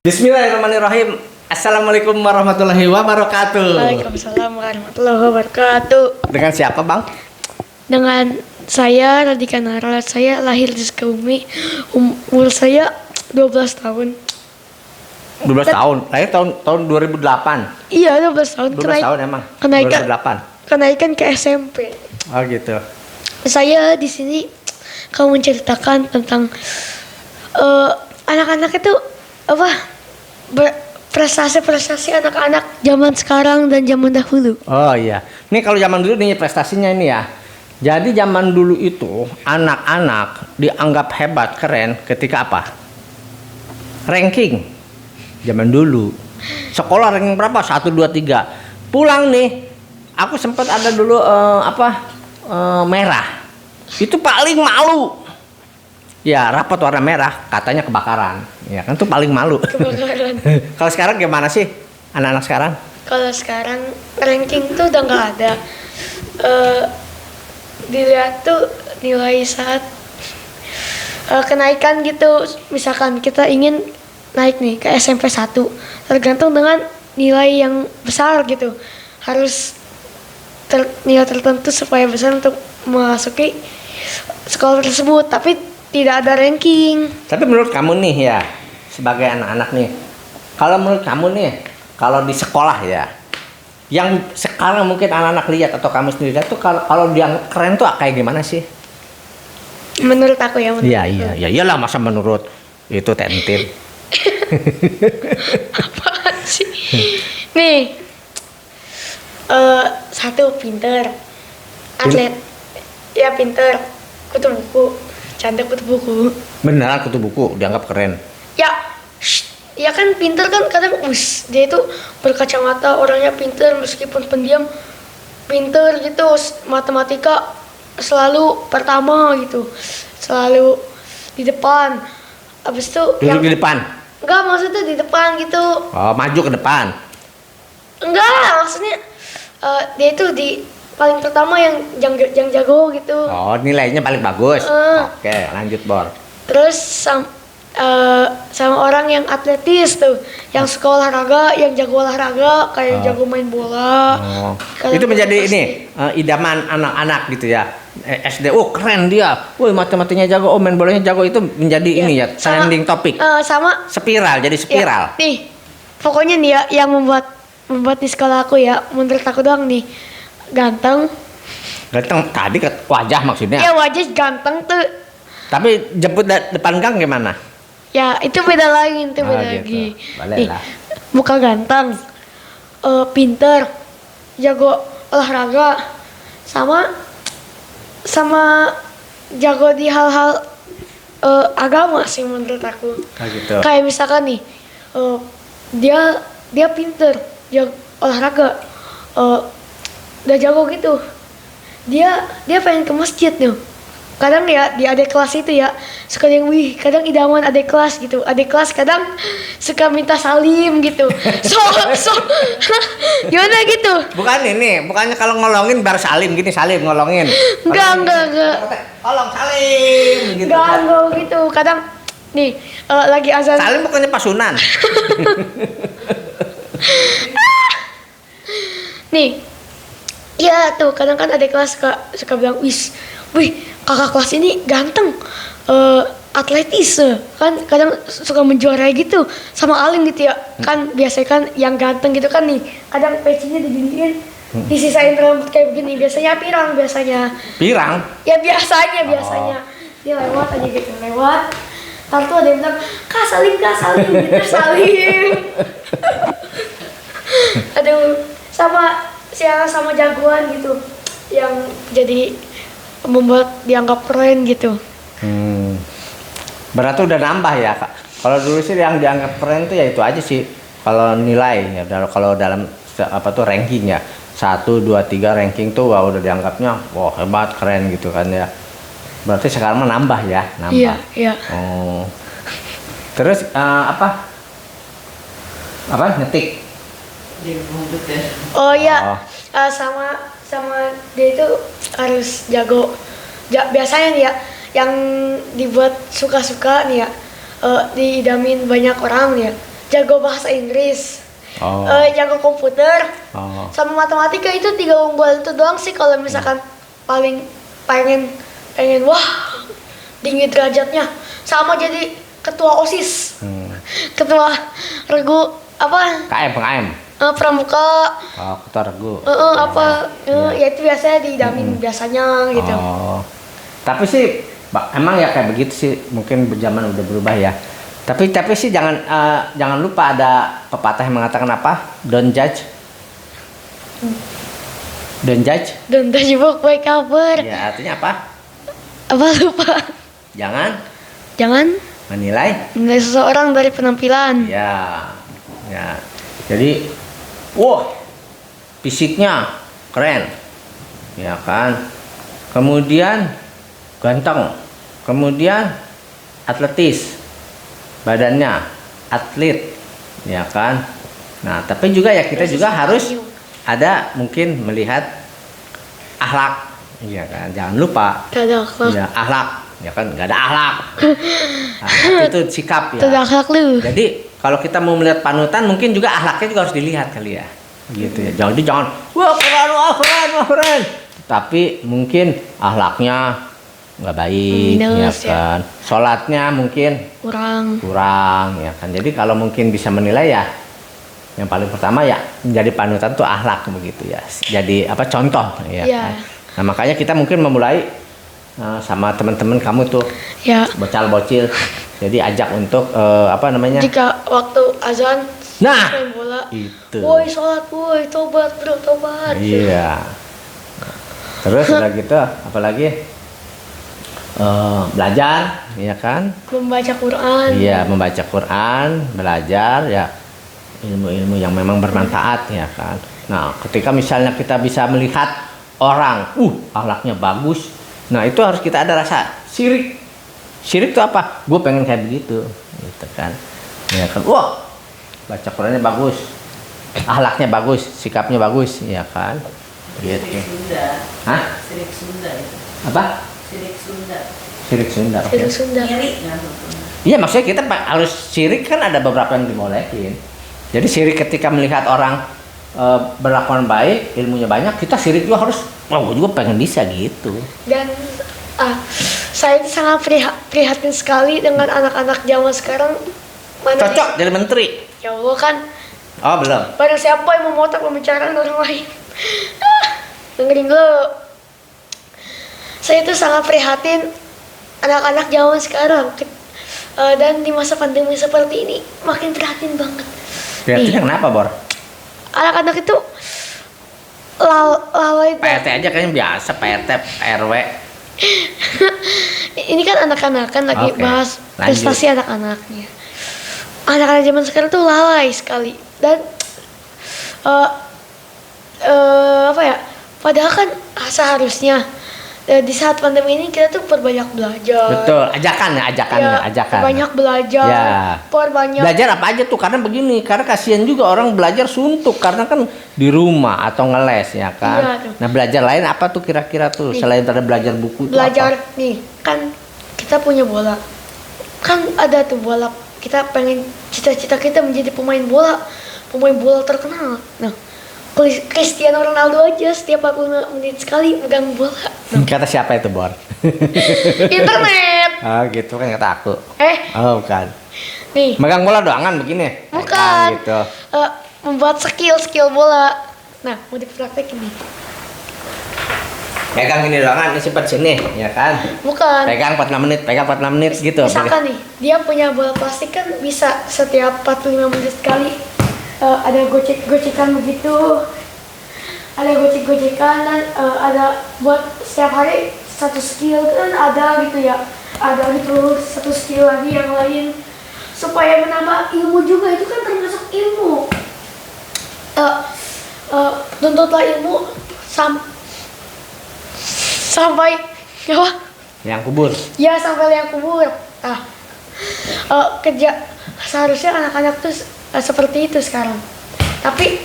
Bismillahirrahmanirrahim. Assalamualaikum warahmatullahi wabarakatuh. Waalaikumsalam warahmatullahi wabarakatuh. Dengan siapa, Bang? Dengan saya Radika Nara. Saya lahir di Sukabumi. Umur saya 12 tahun. 12 tahun. Lahir tahun 2008. Iya, 12 tahun. 12 tahun emang. Kenaikan 2008. kenaikan ke SMP. Oh gitu. Saya di sini kamu menceritakan tentang anak-anak itu prestasi anak-anak zaman sekarang dan zaman dahulu. Oh iya. Nih kalau zaman dulu nih prestasinya ini ya. Jadi zaman dulu itu anak-anak dianggap hebat, keren ketika apa? Ranking. Zaman dulu. Sekolah ranking berapa? 1 2 3. Pulang nih. Aku sempat ada dulu merah. Itu paling malu. Ya, rapot warna merah katanya kebakaran. Ya kan itu paling malu. Kebakaran. Kalau sekarang gimana sih anak-anak sekarang? Kalau sekarang ranking tuh udah nggak ada. Dilihat tuh nilai saat kenaikan gitu. Misalkan kita ingin naik nih ke SMP 1, tergantung dengan nilai yang besar gitu. Harus nilai tertentu supaya besar untuk memasuki sekolah tersebut, tapi tidak ada ranking. Tapi menurut kamu nih ya, sebagai anak-anak nih, kalau menurut kamu nih, kalau di sekolah ya, yang sekarang mungkin anak-anak lihat atau kamu sendiri lihat tuh kalau dianggap keren tuh kayak gimana sih? Menurut aku ya. Iya, iyalah masa menurut itu tentil. Apaan sih? Nih, satu pinter, atlet, ya pinter, kutu buku, cantik kutu buku. Beneran kutu buku dianggap keren. Ya kan pinter kan kadang dia itu berkacamata, orangnya pinter meskipun pendiam, pinter gitu, matematika selalu pertama gitu, selalu di depan. Abis itu Duduk di depan. Enggak, maksudnya di depan gitu. Oh, maju ke depan. Enggak, maksudnya dia itu di paling pertama yang jago gitu. Oh, nilainya paling bagus. Oke, lanjut Bor. Terus sama orang yang atletis tuh, yang suka olahraga, yang jago olahraga, kayak jago main bola. Itu menjadi ini idaman anak-anak gitu ya. SD, oh keren dia. Woi, matematikanya jago, oh main bolanya jago, itu menjadi ini ya, trending topik. Sama spiral, jadi spiral. Ya, nih, pokoknya nih ya yang membuat di sekolah aku ya, menurut aku doang nih, ganteng. Ganteng tadi ke wajah maksudnya. Ya wajah ganteng tuh. Tapi jemput depan gang gimana? Ya itu beda lagi, itu beda lagi. Nih, muka ganteng, pinter, jago olahraga, sama jago di hal-hal agama sih menurut aku. Gitu. Kayak misalkan nih, dia pinter, jago olahraga, udah jago gitu. Dia pengen ke masjid nih. Kadang ya di adik kelas itu ya suka yang kadang idaman adik kelas gitu. Adik kelas kadang suka minta salim gitu. So gimana gitu? Bukannya kalau ngolongin baru salim gini, salim ngolongin. Enggak. Tolong salim gitu. Enggak gitu. Kadang nih lagi azan. Salim bukannya pasunan. Nih. Iya tuh, kadang kan adik kelas suka bilang, wih, kakak kelas ini ganteng, atletis, kan kadang suka menjuarai gitu sama Alim gitu ya. Kan biasanya kan yang ganteng gitu kan nih, kadang pecinya diginiin, disisain rambut kayak begini, biasanya pirang. Ya biasanya. Dia lewat aja gitu, Ntar tuh ada yang bilang, Kak Salim gitu, salim. Aduh, sama jagoan gitu, yang jadi membuat dianggap keren gitu. Berarti udah nambah ya Kak. Kalau dulu sih yang dianggap keren tuh ya itu aja sih. Kalau nilai ya, kalau dalam ranking ya 1, 2, 3 ranking tuh udah dianggapnya wah hebat, keren gitu kan ya. Berarti sekarang mah nambah. Iya. Oh. Terus ngetik. Oh iya. Sama dia itu harus jago. Biasanya nih ya, yang dibuat suka-suka nih ya, diidamin banyak orang nih ya, jago bahasa Inggris, Oh. jago komputer, Oh. sama matematika. Itu 3 unggulan itu doang sih kalau misalkan paling pengen wah tinggi derajatnya. Sama jadi ketua OSIS, ketua regu apa KM. pramuka, Oh, ketua regu. ya itu biasanya diidamin biasanya gitu. Oh. Tapi sih emang ya kayak begitu sih, mungkin zaman udah berubah ya. Tapi sih jangan lupa ada pepatah yang mengatakan apa? Don't judge. Don't judge. Dan terjebak by cover. Ya, artinya apa? Apa lupa? Jangan Menilai menilai. seseorang dari penampilan. Ya. Ya. Jadi, wah, fisiknya keren. Ya kan? Kemudian ganteng. Kemudian atletis. Badannya atlet. Ya kan? Nah, tapi juga ya kita juga harus ada mungkin melihat akhlak. Iya kan? Jangan lupa. Gak ada akhlak. Ya, akhlak. Ya kan nggak ada akhlak. Nah, itu sikap ya. Gak ada akhlak lu. Jadi kalau kita mau melihat panutan mungkin juga akhlaknya juga harus dilihat kali ya. Gitu ya. Jangan wah keren. Tapi mungkin akhlaknya nggak baik ya Minus, kan. Sholatnya mungkin kurang ya kan. Jadi kalau mungkin bisa menilai ya yang paling pertama ya menjadi panutan tuh akhlak begitu ya. Jadi apa contoh ya Iya. kan. Nah, makanya kita mungkin memulai sama teman-teman kamu tuh Ya. bocil-bocil. Jadi ajak untuk apa namanya? Jika waktu azan Nah, main bola. itu. Woi sholat, woi tobat bro, tobat. Iya. Terus udah gitu, apalagi belajar, ya kan? Membaca Quran. Iya, membaca Quran, belajar ya ilmu-ilmu yang memang bermanfaat ya kan. Nah, ketika misalnya kita bisa melihat orang, akhlaknya bagus, nah itu harus kita ada rasa sirik. Sirik itu apa? Gue pengen kayak begitu, gitu kan? Ya kan? Wah, baca Qurannya bagus, akhlaknya bagus, sikapnya bagus, ya kan? Gitu. Sirik Sunda. Hah? Sirik Sunda itu. Apa? Sirik Sunda. Sirik Sunda. oke. Itu Sunda. Ngiri nggak tuh? Iya, maksudnya kita harus sirik kan ada beberapa yang dibolehin. Jadi sirik ketika melihat orang berlakuan baik, ilmunya banyak, kita sirik juga harus, gue juga pengen bisa gitu. Dan saya itu sangat prihatin sekali dengan anak-anak zaman sekarang. Cocok jadi menteri. Ya Allah kan. Oh, belum. Barang siapa yang memotong pembicaraan orang lain. Dengerin dulu. Saya itu sangat prihatin anak-anak zaman sekarang. Dan di masa pandemi seperti ini makin prihatin banget. Prihatinnya kenapa, Bor? Anak-anak itu lalai. PRT aja kayaknya biasa, PRT, RW. Ini kan anak-anak kan lagi Oke, bahas lanjut. prestasi anak-anaknya. Anak-anak zaman sekarang tuh lalai sekali dan apa ya? Padahal kan seharusnya di saat pandemi ini kita tuh perbanyak belajar. Betul, ajakan. Perbanyak belajar. Ya. Perbanyak. Belajar apa aja tuh? Karena begini, karena kasihan juga orang belajar suntuk karena kan di rumah atau ngeles ya kan. Iya, tuh. Nah, belajar lain apa tuh kira-kira tuh Nih. selain pada belajar buku itu Belajar apa? nih kan kita punya bola. Kan ada tuh bola. Kita pengen cita-cita kita menjadi pemain bola terkenal. Nah, Cristiano Ronaldo aja setiap 45 menit sekali megang bola. Nah, Kata siapa itu, Bor? internet. Oh, gitu kan kata aku. Oh, bukan. Nih, Megang bola doangan begini. bukan. Megang gitu. Membuat skill bola. Nah, mau dipraktekin nih. Pegang ini doangan, ini simpan sini, ya kan? Bukan. Pegang 46 menit gitu. Misalkan nih, dia punya bola plastik kan bisa setiap 45 menit sekali ada gocek-gocekan begitu. Ada gocek-gocekan dan ada buat setiap hari satu skill kan ada gitu ya. Ada gitu satu skill lagi yang lain supaya menambah ilmu juga, itu kan termasuk ilmu. Tuntutlah ilmu sampai apa? Yang kubur. Ya sampai liang kubur. Kerja seharusnya anak-anak tuh seperti itu sekarang. Tapi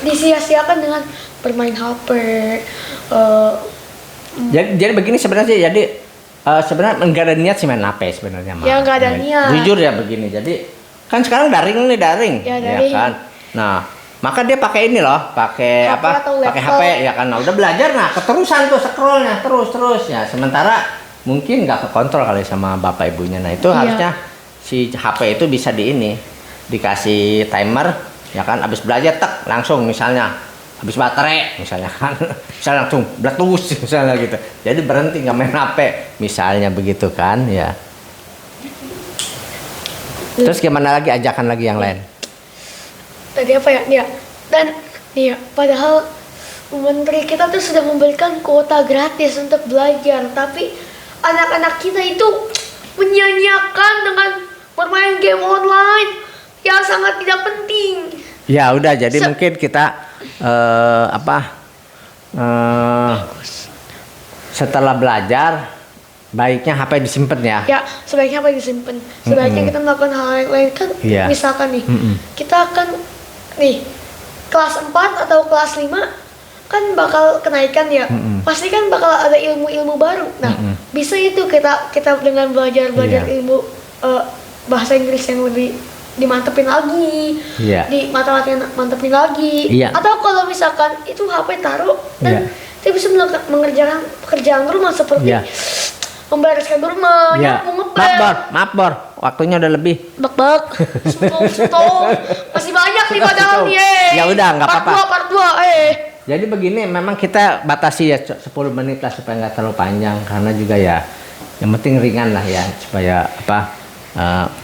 disia-siakan dengan bermain HP. Jadi begini sebenarnya, sebenarnya enggak ada niat sih main HP sebenarnya mah. Ya, nggak ada niat. Jujur ya begini. Jadi Kan sekarang daring nih, daring. Ya, daring. kan. Nah, maka dia pakai ini loh, pakai HP apa? atau Pakai laptop. HP ya kan. Nah, udah belajar nah, keterusan tuh scrollnya terus ya. Sementara mungkin nggak kekontrol kali sama bapak ibunya. Nah, itu Iya. harusnya si HP itu bisa dikasih timer ya kan, habis belajar tek langsung misalnya habis baterai misalnya kan, misalnya langsung meletus misalnya gitu, jadi berhenti nggak main HP misalnya begitu kan ya. Terus gimana lagi, ajakan lagi yang lain? Tadi apa ya? Nih ya. Dan nih ya, padahal menteri kita tuh sudah memberikan kuota gratis untuk belajar, tapi anak-anak kita itu menyanyiakan dengan bermain game online yang sangat tidak penting. Ya udah, jadi mungkin kita setelah belajar baiknya HP disimpan ya. Ya, sebaiknya apa disimpan. Sebaiknya kita melakukan hal yang lain kan. Iya. Misalkan nih, kita akan nih kelas 4 atau kelas 5 kan bakal kenaikan ya. Pasti kan bakal ada ilmu-ilmu baru. Nah, bisa itu kita dengan belajar Iya. ilmu bahasa Inggris yang lebih dimantepin lagi. Iya. Di matematika mantepin lagi. Iya. Atau kalau misalkan itu HP taruh dan Iya. kita bisa mengerjakan pekerjaan rumah seperti Iya. membereskan rumah, Ya, nyapu, maaf ngepel. Bor, waktunya udah lebih. Bak-bak, stop. Masih banyak nih padahal nih. Ya udah, nggak apa-apa. Part 2. Jadi begini, memang kita batasi ya 10 menit lah supaya nggak terlalu panjang, karena juga ya yang penting ringan lah ya, supaya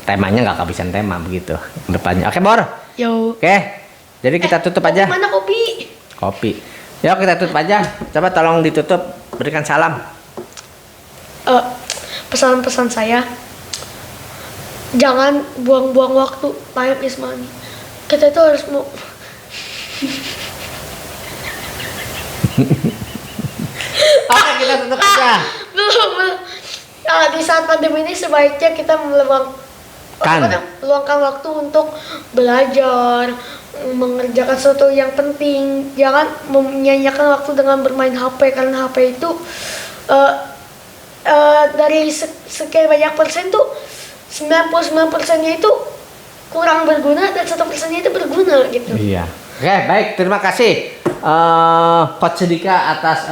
temanya nggak kehabisan tema begitu depannya. Oke Bor, Yo. oke. Jadi kita tutup aja. Mana kopi? Kopi. Yuk kita tutup aja. Coba tolong ditutup, berikan salam. Pesan-pesan saya, jangan buang-buang waktu. Time is money. Kita itu harus Oke, kita tutup aja. belum. Di saat pandemi ini sebaiknya kita meluangkan waktu untuk belajar, mengerjakan sesuatu yang penting. Jangan menyanyiakan waktu dengan bermain HP, karena HP itu dari sekian banyak persen tuh 99%-nya itu kurang berguna dan 1%-nya itu berguna gitu. Iya. Oke, baik. Terima kasih Coach Dika atas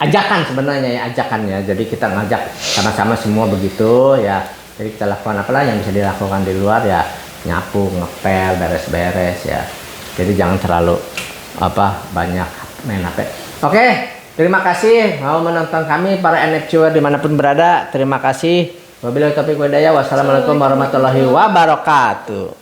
ajakan sebenarnya ya, ajakannya. Jadi kita ngajak sama-sama semua begitu ya. Jadi kita lakukan apalah yang bisa dilakukan di luar ya, nyapu, ngepel, beres-beres ya. Jadi jangan terlalu banyak main HP. Oke, terima kasih mau menonton kami para NFCwer dimanapun berada. Terima kasih. Wabillahi taufiq wal hidayah. Wassalamualaikum warahmatullahi wabarakatuh.